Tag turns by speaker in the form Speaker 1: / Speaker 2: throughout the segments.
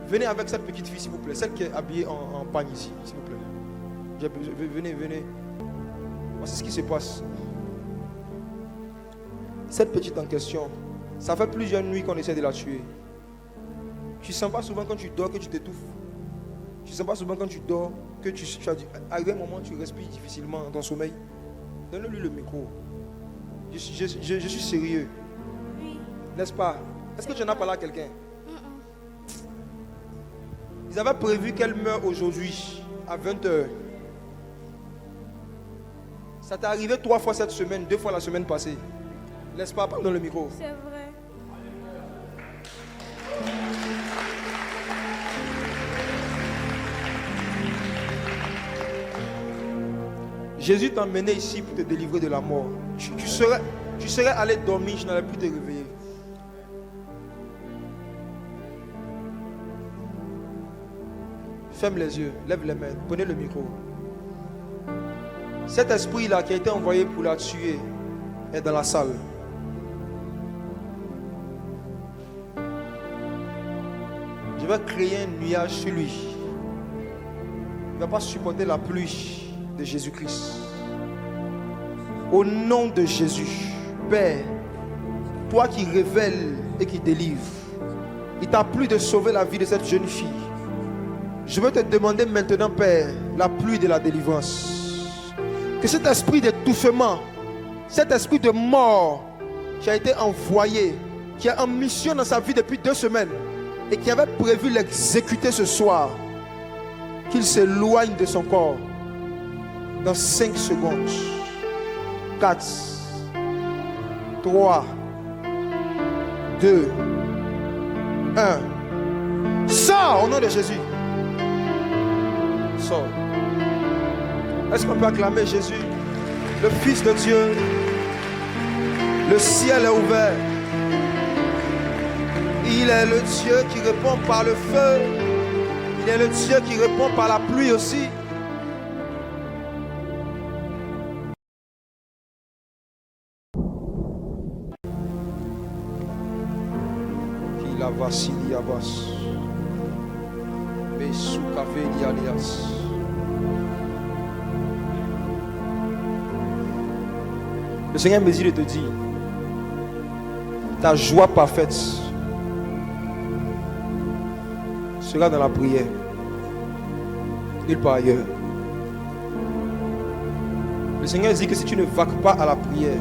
Speaker 1: Venez avec cette petite fille, s'il vous plaît. Celle qui est habillée en pagne ici, s'il vous plaît. Venez. Voici ce qui se passe. Cette petite en question, ça fait plusieurs nuits qu'on essaie de la tuer. Tu ne sens pas souvent quand tu dors que tu t'étouffes. Tu ne sens pas souvent quand tu dors que tu as dit, arrivé un moment tu respires difficilement dans ton sommeil. Donne-lui le micro. Je suis sérieux.
Speaker 2: Oui.
Speaker 1: N'est-ce pas? Est-ce que tu en as parlé à quelqu'un? Ils avaient prévu qu'elle meure aujourd'hui à 20h. Ça t'est arrivé 3 fois cette semaine, 2 fois la semaine passée. N'est-ce pas? Parle dans le micro.
Speaker 2: C'est vrai.
Speaker 1: Jésus t'a emmené ici pour te délivrer de la mort. Tu serais allé dormir, je n'allais plus te réveiller. Ferme les yeux, lève les mains, prenez le micro. Cet esprit-là qui a été envoyé pour la tuer est dans la salle. Je vais créer un nuage sur lui. Il ne va pas supporter la pluie de Jésus-Christ. Au nom de Jésus, Père, toi qui révèles et qui délivres, il t'a plu de sauver la vie de cette jeune fille. Je veux te demander maintenant, Père, la pluie de la délivrance. Que cet esprit d'étouffement, cet esprit de mort qui a été envoyé, qui est en mission dans sa vie depuis 2 semaines et qui avait prévu l'exécuter ce soir, qu'il s'éloigne de son corps dans 5 secondes. 4, 3, 2, 1. Sors au nom de Jésus. Sors. Est-ce qu'on peut acclamer Jésus, le Fils de Dieu? Le ciel est ouvert. Il est le Dieu qui répond par le feu. Il est le Dieu qui répond par la pluie aussi. La Vassili Abbas. Mesoukavé Alias. Le Seigneur me dit de te dire, ta joie parfaite sera dans la prière, nulle part ailleurs. Le Seigneur dit que si tu ne vaques pas à la prière,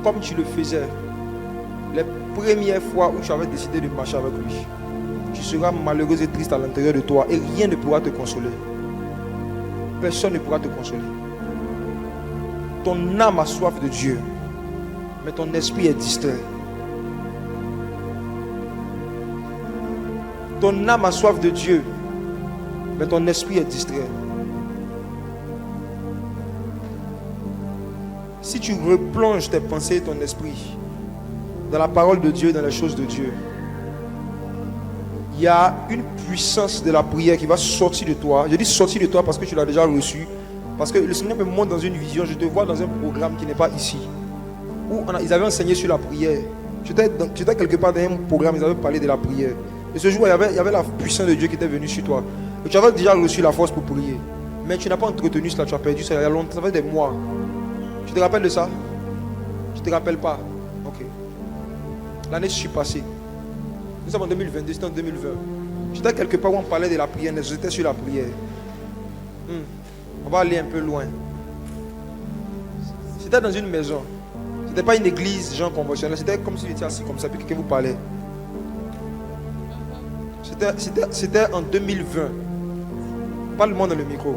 Speaker 1: comme tu le faisais les premières fois où tu avais décidé de marcher avec lui, tu seras malheureuse et triste à l'intérieur de toi et rien ne pourra te consoler. Personne ne pourra te consoler. Ton âme a soif de Dieu, mais ton esprit est distrait. Ton âme a soif de Dieu, mais ton esprit est distrait. Si tu replonges tes pensées et ton esprit dans la parole de Dieu, dans les choses de Dieu, il y a une puissance de la prière qui va sortir de toi. Je dis sortir de toi parce que tu l'as déjà reçu. Parce que le Seigneur me montre dans une vision. Je te vois dans un programme qui n'est pas ici, où ils avaient enseigné sur la prière. J'étais quelque part dans un programme, ils avaient parlé de la prière. Et ce jour, il y avait la puissance de Dieu qui était venue sur toi. Et tu avais déjà reçu la force pour prier. Mais tu n'as pas entretenu cela, tu as perdu ça il y a longtemps, ça fait des mois. Tu te rappelles de ça? Tu ne te rappelles pas? Ok. L'année je suis passée. Nous sommes en 2022, c'était en 2020. J'étais quelque part où on parlait de la prière, j'étais sur la prière. On va aller un peu loin. C'était dans une maison. C'était pas une église, genre conventionnelle. C'était comme si vous étiez assis comme ça, puis quelqu'un vous parlait. C'était en 2020. Parle-moi dans le micro.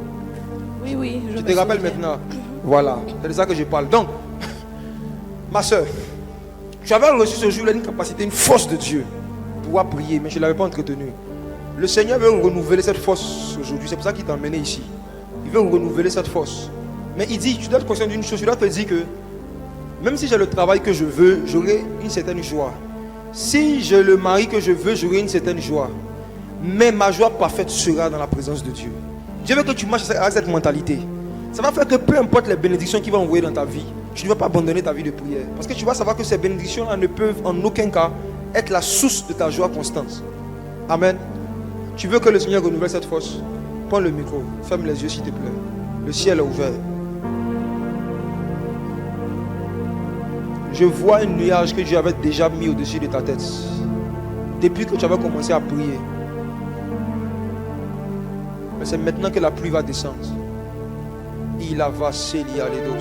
Speaker 2: Oui.
Speaker 1: Tu te rappelles maintenant? Voilà, c'est de ça que je parle. Donc, ma soeur, tu avais reçu ce jour-là une capacité, une force de Dieu pour pouvoir prier, mais je ne l'avais pas entretenue. Le Seigneur veut renouveler cette force aujourd'hui. C'est pour ça qu'il t'a emmené ici. Il veut renouveler cette force. Mais il dit, tu dois être conscient d'une chose. Tu dois te dire que même si j'ai le travail que je veux, j'aurai une certaine joie. Si j'ai le mari que je veux, j'aurai une certaine joie. Mais ma joie parfaite sera dans la présence de Dieu. Dieu veut que tu marches avec cette mentalité. Ça va faire que peu importe les bénédictions qu'il va envoyer dans ta vie, tu ne vas pas abandonner ta vie de prière. Parce que tu vas savoir que ces bénédictions-là ne peuvent en aucun cas être la source de ta joie constante. Amen. Tu veux que le Seigneur renouvelle cette force? Prends le micro, ferme les yeux s'il te plaît. Le ciel est ouvert. Je vois un nuage que Dieu avait déjà mis au-dessus de ta tête. Depuis que tu avais commencé à prier. Mais c'est maintenant que la pluie va descendre. Il a vassé les dos.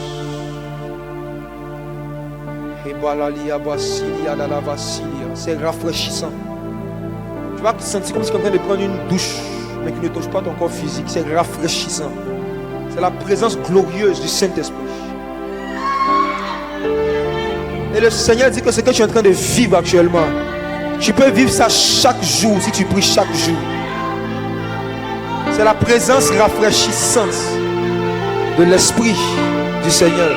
Speaker 1: C'est rafraîchissant. Tu vas sentir comme si tu es en train de prendre une douche, mais qui ne touche pas ton corps physique. C'est rafraîchissant. C'est la présence glorieuse du Saint-Esprit. Et le Seigneur dit que ce que tu es en train de vivre actuellement, tu peux vivre ça chaque jour si tu pries chaque jour. C'est la présence rafraîchissante de l'Esprit du Seigneur.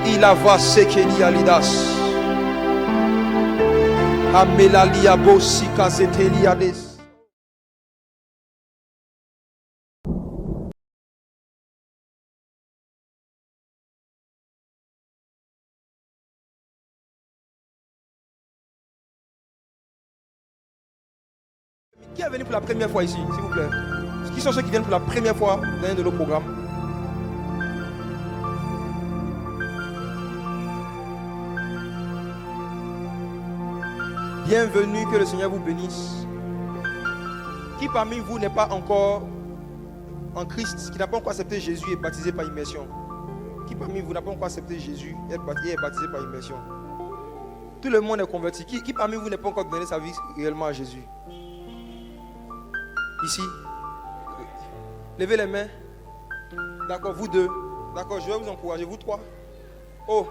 Speaker 1: Il a vassé Keli Alidas. Amelalia Bossi Kazeteliades. Qui est venu pour la première fois ici, s'il vous plaît? Qui sont ceux qui viennent pour la première fois dans un de nos programmes? Bienvenue, que le Seigneur vous bénisse. Qui parmi vous n'est pas encore en Christ, qui n'a pas encore accepté Jésus et est baptisé par immersion? Qui parmi vous n'a pas encore accepté Jésus et est baptisé par immersion? Tout le monde est converti. Qui parmi vous n'est pas encore donné sa vie réellement à Jésus? Ici. Levez les mains. D'accord, vous deux. D'accord, je vais vous encourager, vous trois. Oh,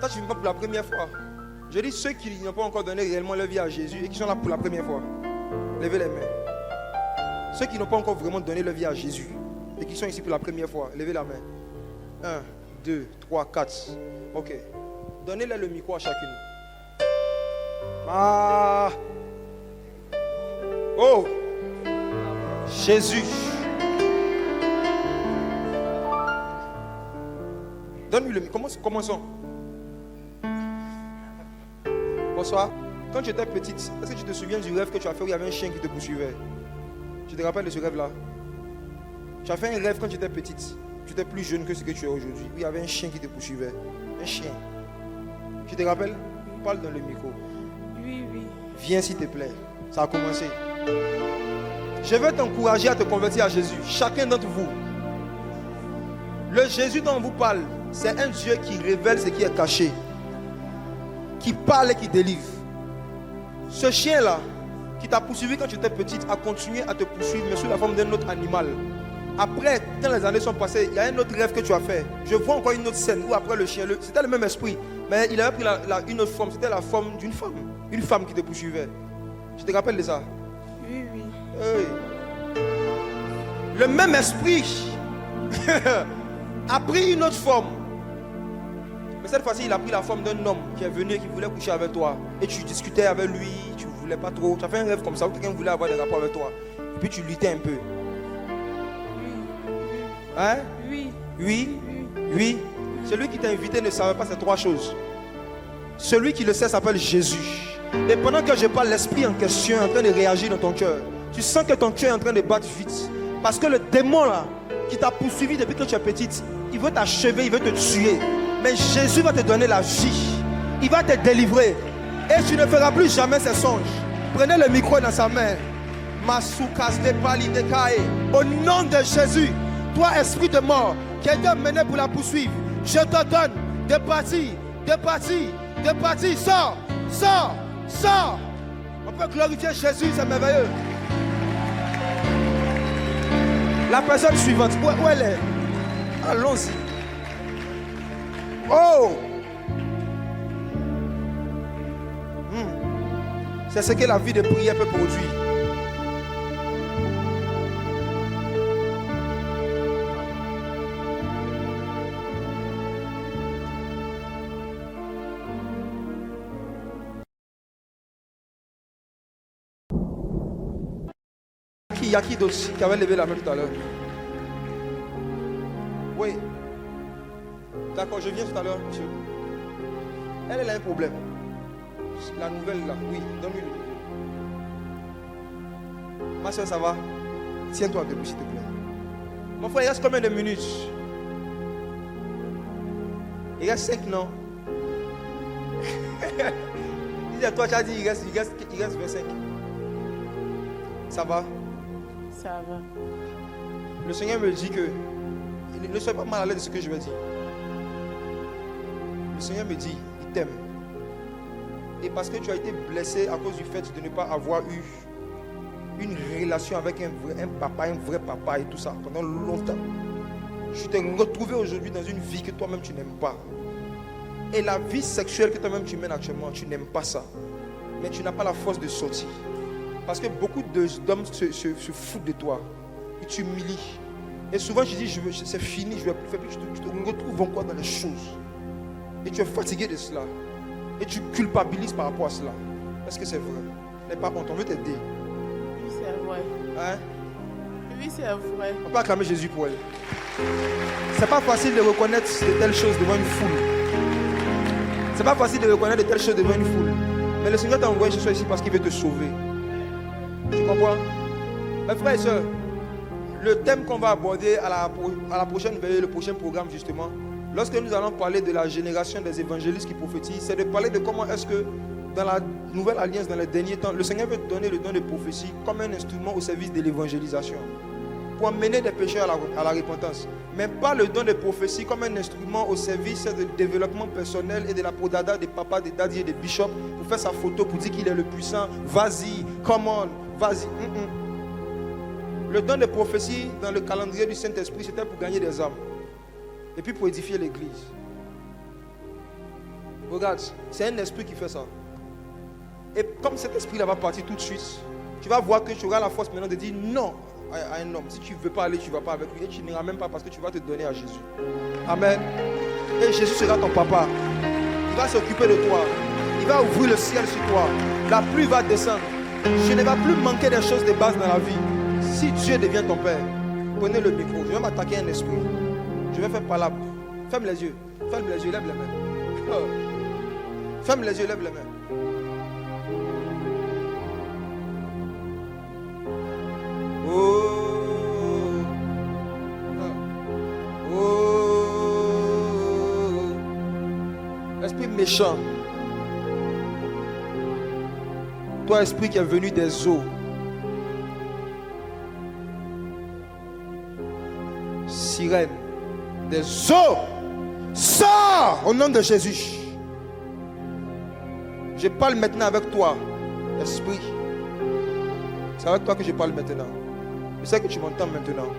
Speaker 1: toi tu viens pas pour la première fois. Je dis ceux qui n'ont pas encore donné réellement leur vie à Jésus et qui sont là pour la première fois. Levez les mains. Ceux qui n'ont pas encore vraiment donné leur vie à Jésus et qui sont ici pour la première fois, levez la main. 1, 2, 3, 4. Ok. Donnez-leur le micro à chacune. Ah. Oh. Jésus. Donne-lui le micro. Commençons. Bonsoir. Quand tu étais petite, est-ce que tu te souviens du rêve que tu as fait où il y avait un chien qui te poursuivait? Tu te rappelles de ce rêve-là? Tu as fait un rêve quand tu étais petite. Tu étais plus jeune que ce que tu es aujourd'hui. Où il y avait un chien qui te poursuivait. Un chien. Tu te rappelles? Parle dans le micro.
Speaker 2: Oui.
Speaker 1: Viens s'il te plaît. Ça a commencé. Je veux t'encourager à te convertir à Jésus. Chacun d'entre vous. Le Jésus dont on vous parle, c'est un Dieu qui révèle ce qui est caché. Qui parle et qui délivre. Ce chien-là, qui t'a poursuivi quand tu étais petite, a continué à te poursuivre, mais sous la forme d'un autre animal. Après, quand les années sont passées, il y a un autre rêve que tu as fait. Je vois encore une autre scène où après le chien, c'était le même esprit, mais il avait pris une autre forme. C'était la forme d'une femme. Une femme qui te poursuivait. Tu te rappelles de ça?
Speaker 2: Oui.
Speaker 1: Oui. Le même esprit a pris une autre forme. Mais cette fois-ci, il a pris la forme d'un homme qui est venu et qui voulait coucher avec toi. Et tu discutais avec lui, tu ne voulais pas trop. Tu as fait un rêve comme ça où quelqu'un voulait avoir des rapports avec toi. Et puis tu luttais un peu. Hein? Oui. Celui qui t'a invité ne savait pas ces trois choses. Celui qui le sait s'appelle Jésus. Et pendant que je parle, l'esprit en question est en train de réagir dans ton cœur. Tu sens que ton cœur est en train de battre vite. Parce que le démon là, qui t'a poursuivi depuis que tu es petite, il veut t'achever, il veut te tuer. Mais Jésus va te donner la vie. Il va te délivrer. Et tu ne feras plus jamais ces songes. Prenez le micro dans sa main. Au nom de Jésus, toi esprit de mort qui a été mené pour la poursuivre, je te donne de partir. Sors. On peut glorifier Jésus, c'est merveilleux. La personne suivante, où elle est? Allons-y. Oh! C'est ce que la vie de prière peut produire. Il y a qui d'autre qui avait levé la main tout à l'heure? Oui. D'accord, je viens tout à l'heure, monsieur. Elle a un problème. La nouvelle là, oui, donne-lui le nouveau. Ma soeur, ça va? Tiens-toi debout, s'il te plaît. Mon frère, il reste combien de minutes? Il reste 5, non? Il dit à toi, tu as dit, il reste 25. Ça va?
Speaker 2: Ça va.
Speaker 1: Le Seigneur me dit que ne sois pas mal à l'aise de ce que je vais dire. Le Seigneur me dit, il t'aime. Et parce que tu as été blessé à cause du fait de ne pas avoir eu une relation avec un vrai papa et tout ça pendant longtemps. Je t'ai retrouvé aujourd'hui dans une vie que toi-même tu n'aimes pas. Et la vie sexuelle que toi-même tu mènes actuellement, tu n'aimes pas ça. Mais tu n'as pas la force de sortir. Parce que beaucoup d'hommes se foutent de toi. Ils t'humilient. Et souvent je dis, c'est fini, je ne vais plus faire plus. Tu te retrouves encore dans les choses. Et tu es fatigué de cela. Et tu culpabilises par rapport à cela. Est-ce que c'est vrai? N'aie pas honte, on veut t'aider.
Speaker 2: Oui, c'est vrai.
Speaker 1: Hein?
Speaker 2: Oui, c'est vrai.
Speaker 1: On peut acclamer Jésus pour elle. C'est pas facile de reconnaître de telles choses devant une foule. C'est pas facile de reconnaître de telles choses devant une foule. Mais le Seigneur t'a envoyé ce soir ici parce qu'il veut te sauver. Tu comprends? Mes frères et sœurs, le thème qu'on va aborder à la prochaine veillée, le prochain programme justement, lorsque nous allons parler de la génération des évangélistes qui prophétisent, c'est de parler de comment est-ce que dans la nouvelle alliance, dans les derniers temps, le Seigneur veut donner le don de prophétie comme un instrument au service de l'évangélisation, pour amener des pécheurs à la repentance. Mais pas le don de prophétie comme un instrument au service du développement personnel et de la podada des papas, des daddies et des bishops, pour faire sa photo, pour dire qu'il est le puissant. Vas-y, come on, vas-y. Le don de prophétie dans le calendrier du Saint-Esprit, c'était pour gagner des âmes. Et puis pour édifier l'église. Regarde, c'est un esprit qui fait ça. Et comme cet esprit-là va partir tout de suite, tu vas voir que tu auras la force maintenant de dire non à un homme. Si tu ne veux pas aller, tu ne vas pas avec lui. Et tu n'iras même pas parce que tu vas te donner à Jésus. Amen. Et Jésus sera ton papa. Il va s'occuper de toi. Il va ouvrir le ciel sur toi. La pluie va descendre. Je ne vais plus manquer des choses de base dans la vie. Si Dieu devient ton père, prenez le micro. Je vais m'attaquer à un esprit. Je vais faire palabre. Ferme les yeux. Ferme les yeux, lève les mains. Oh. Ferme les yeux, lève les mains. Oh. Oh. Esprit méchant. Toi, esprit qui est venu des eaux. Sirène. Des eaux. Sors au nom de Jésus. Je parle maintenant avec toi, esprit. C'est avec toi que je parle maintenant. Je sais que tu m'entends maintenant.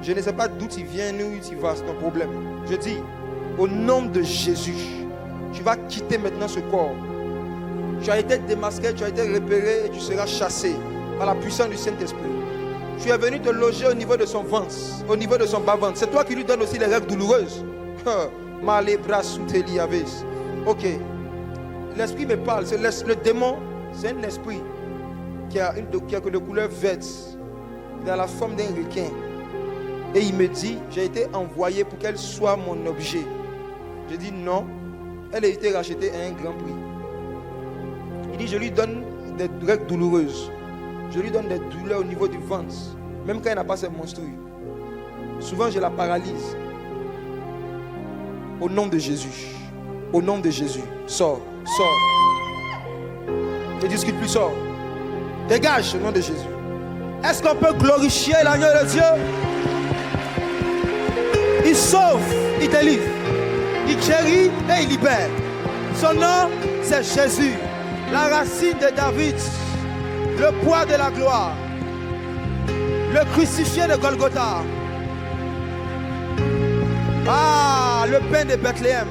Speaker 1: Je ne sais pas d'où tu viens ni où tu vas, c'est ton problème. Je dis, au nom de Jésus, tu vas quitter maintenant ce corps. Tu as été démasqué, tu as été repéré et tu seras chassé par la puissance du Saint-Esprit. Tu es venu te loger au niveau de son ventre, au niveau de son bas-ventre. C'est toi qui lui donnes aussi les règles douloureuses. Ok. L'esprit me parle. Le démon, c'est un esprit qui a de couleur verte, dans la forme d'un requin. Et il me dit, j'ai été envoyé pour qu'elle soit mon objet. Je dis non, elle a été rachetée à un grand prix. Il dit, je lui donne des règles douloureuses. Je lui donne des douleurs au niveau du ventre, même quand elle n'a pas ses menstrues. Souvent, je la paralyse. Au nom de Jésus. Au nom de Jésus. Sors, sors. Ne discute plus, sors. Dégage au nom de Jésus. Est-ce qu'on peut glorifier l'agneau de Dieu? Il sauve, il délivre, il guérit et il libère. Son nom, c'est Jésus, la racine de David, le poids de la gloire, le crucifié de Golgotha. Ah, le pain de Bethléem.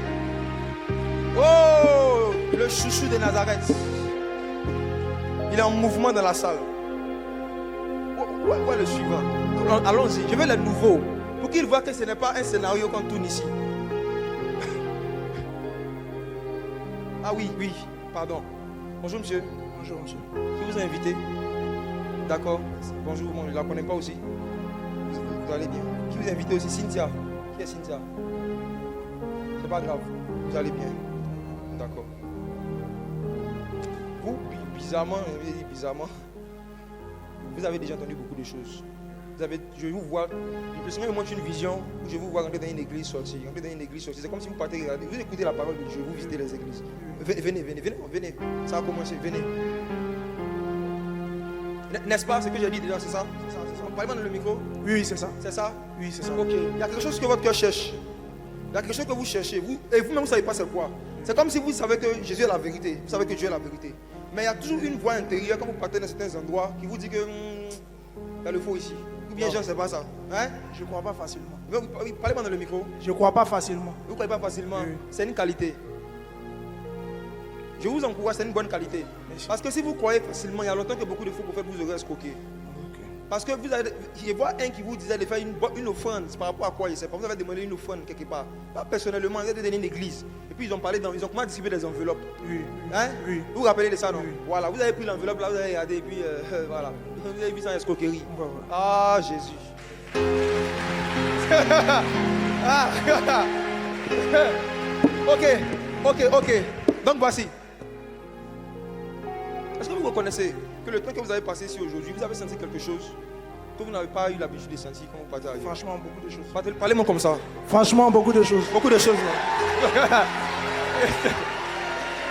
Speaker 1: Oh, le chouchou de Nazareth. Il est en mouvement dans la salle. Où est le suivant? Allons-y, je veux le nouveau. Pour qu'il voit que ce n'est pas un scénario qu'on tourne ici. Ah oui, oui, pardon. Bonjour monsieur. Bonjour monsieur. Qui vous a invité? D'accord. Bonjour, je ne la connais pas aussi. Vous allez bien. Qui vous a invité aussi? Cynthia. Qui est Cynthia? C'est pas grave. Vous allez bien. D'accord. bizarrement, vous avez déjà entendu beaucoup de choses. Je vous vois, le Seigneur me montre une vision où je vous vois rentrer dans une église sortie. C'est comme si vous partez regarder, vous écoutez la parole de Dieu, vous visitez les églises. Venez, ça va commencer, venez. N'est-ce pas ce que j'ai dit déjà, c'est ça? Parlez-moi dans le micro.
Speaker 3: Oui, c'est ça.
Speaker 1: C'est ça?
Speaker 3: Oui, c'est ça.
Speaker 1: Ok, il y a quelque chose que votre cœur cherche. Il y a quelque chose que vous cherchez. Et vous-même, vous ne savez pas c'est quoi. C'est comme si vous savez que Jésus est la vérité. Vous savez que Dieu est la vérité. Mais il y a toujours une voix intérieure quand vous partez dans certains endroits qui vous dit que il y a le faux ici. Ou bien, genre, c'est pas ça. Hein?
Speaker 3: Je ne crois pas facilement.
Speaker 1: Oui, parlez-moi dans le micro.
Speaker 3: Je ne crois pas facilement.
Speaker 1: Vous ne croyez pas facilement?
Speaker 3: Oui.
Speaker 1: C'est une qualité. Je vous encourage, c'est une bonne qualité.
Speaker 3: Merci.
Speaker 1: Parce que si vous croyez facilement, il y a longtemps que beaucoup de faux prophètes vous auraient escroqué. Parce que je vois un qui vous disait de faire une offrande par rapport à quoi il sait pas. Vous avez demandé une offrande quelque part. Pas personnellement, vous avez donné une église. Et puis ils ont parlé, ils ont commencé à distribuer des enveloppes.
Speaker 3: Oui.
Speaker 1: Hein?
Speaker 3: Oui.
Speaker 1: Vous vous rappelez de ça, non?
Speaker 3: Oui.
Speaker 1: Voilà, vous avez pris l'enveloppe là, vous avez regardé et puis voilà. Vous avez vu ça en escroquerie.
Speaker 3: Voilà.
Speaker 1: Ah, Jésus. Ok. Donc voici. Est-ce que vous reconnaissez que le temps que vous avez passé ici aujourd'hui, vous avez senti quelque chose que vous n'avez pas eu l'habitude de sentir quand vous partez ailleurs?
Speaker 3: Franchement, beaucoup de choses.
Speaker 1: Parlez-moi comme ça.
Speaker 3: Franchement, beaucoup de choses.
Speaker 1: Beaucoup de choses là.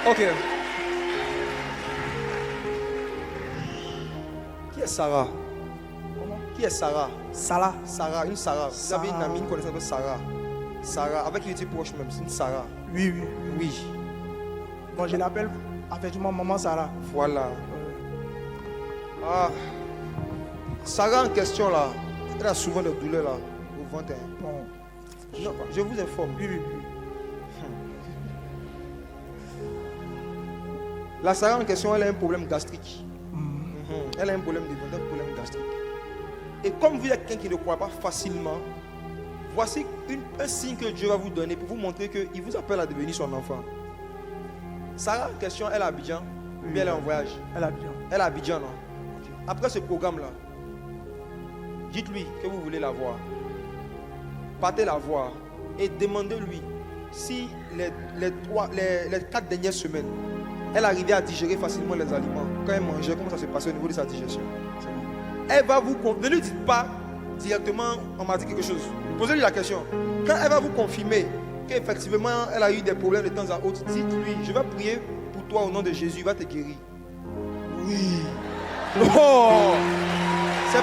Speaker 1: Ok. Qui est Sarah?
Speaker 3: Comment?
Speaker 1: Qui est Sarah?
Speaker 3: Salah.
Speaker 1: Sarah, une Sarah. Vous avez une
Speaker 3: Sarah.
Speaker 1: amie, une connaissance de Sarah. Sarah, avec qui tu étais proche même, c'est une Sarah.
Speaker 3: Oui.
Speaker 1: Oui.
Speaker 3: Bon, je l'appelle effectivement maman Sarah.
Speaker 1: Voilà. Ah. Sarah en question là, elle a souvent des douleurs là, au ventre. Hein.
Speaker 3: Bon.
Speaker 1: Non, je vous informe.
Speaker 3: Oui.
Speaker 1: La Sarah en question, elle a un problème gastrique.
Speaker 3: Mhm.
Speaker 1: Elle a un problème de ventre, un problème gastrique. Et comme vous êtes quelqu'un qui ne croit pas facilement, voici un signe que Dieu va vous donner pour vous montrer qu'il vous appelle à devenir son enfant. Sarah en question, elle est à Abidjan, ou bien elle est en voyage?
Speaker 3: Elle a bien.
Speaker 1: Elle est à Abidjan, non? Après ce programme-là, dites-lui que vous voulez la voir. Partez la voir et demandez-lui si les 4 dernières semaines, elle arrivait à digérer facilement les aliments. Quand elle mangeait, comment ça se passait au niveau de sa digestion? Elle va vous... Ne lui dites pas directement, on m'a dit quelque chose. Posez-lui la question. Quand elle va vous confirmer qu'effectivement, elle a eu des problèmes de temps à autre, dites-lui, je vais prier pour toi au nom de Jésus, il va te guérir. Oui. Oh! C'est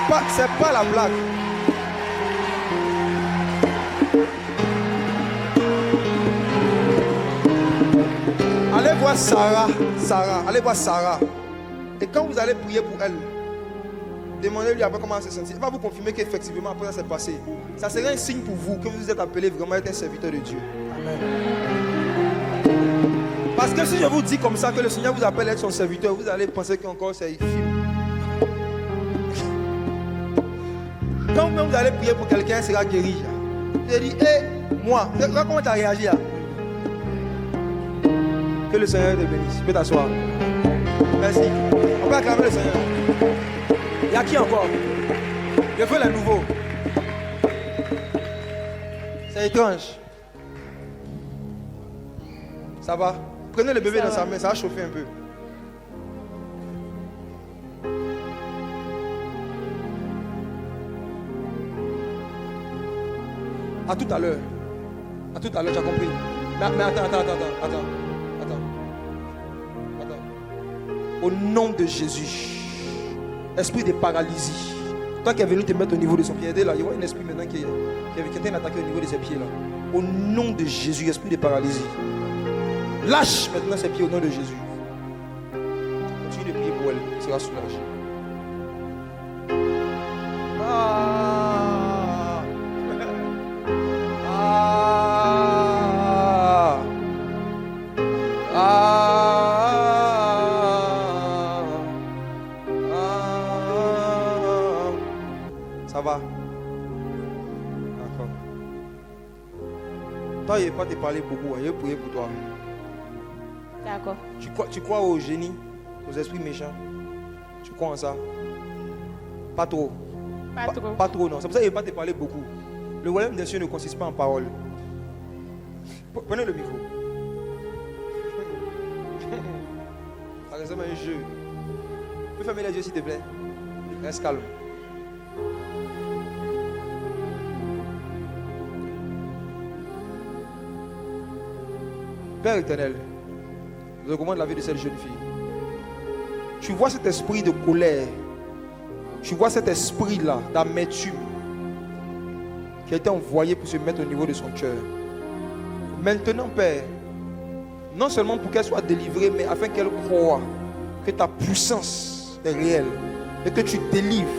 Speaker 1: pas la blague. Allez voir Sarah. Allez voir Sarah. Et quand vous allez prier pour elle, demandez-lui après comment elle se sentit. Elle va vous confirmer qu'effectivement après ça s'est passé. Ça serait un signe pour vous que vous êtes appelé vraiment à être un serviteur de Dieu.
Speaker 3: Amen.
Speaker 1: Parce que si je vous dis comme ça que le Seigneur vous appelle à être son serviteur, vous allez penser qu'encore c'est un film. Quand même vous allez prier pour quelqu'un, il sera guéri. Vous allez dire, moi, comment tu as réagi là? Que le Seigneur te bénisse. Tu peux t'asseoir. Merci. On peut acclamer le Seigneur. Il y a qui encore? Je veux les nouveaux. C'est étrange. Ça va? Prenez le bébé dans sa main, ça va chauffer un peu. À tout à l'heure. À tout à l'heure, tu as compris. Mais attends. Au nom de Jésus, esprit de paralysie, toi qui es venu te mettre au niveau de son pied, là, il y a un esprit maintenant qui est en train d'attaquer au niveau de ses pieds là. Au nom de Jésus, esprit de paralysie, lâche maintenant ses pieds au nom de Jésus. Continue de prier pour elle, elle sera soulagée. Ça va? D'accord. Toi, il ne va pas te parler beaucoup, il va prier pour toi.
Speaker 2: D'accord.
Speaker 1: Tu crois au génie, aux esprits méchants? Tu crois en ça? Pas trop.
Speaker 2: Pas trop.
Speaker 1: Pas trop, non. C'est pour ça qu'il ne va pas te parler beaucoup. Le royaume des cieux ne consiste pas en paroles. Prenez le micro. Ça ressemble à un jeu. Tu peux fermer les yeux s'il te plaît. Reste calme. Père éternel, je recommande la vie de cette jeune fille. Tu vois cet esprit de colère. Tu vois cet esprit-là d'amertume qui a été envoyé pour se mettre au niveau de son cœur. Maintenant, Père, non seulement pour qu'elle soit délivrée, mais afin qu'elle croie que ta puissance est réelle et que tu délivres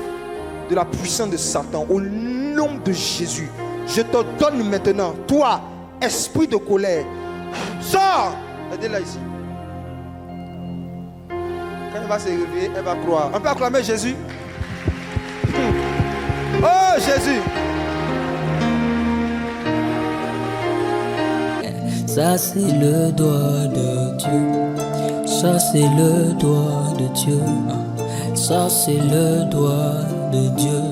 Speaker 1: de la puissance de Satan. Au nom de Jésus, je te donne maintenant, toi, esprit de colère, sors! Aidez-la ici. Quand elle va se réveiller, elle va croire. On peut acclamer Jésus. Oh Jésus!
Speaker 4: Ça c'est le doigt de Dieu. Ça c'est le doigt de Dieu. Ça c'est le doigt de Dieu.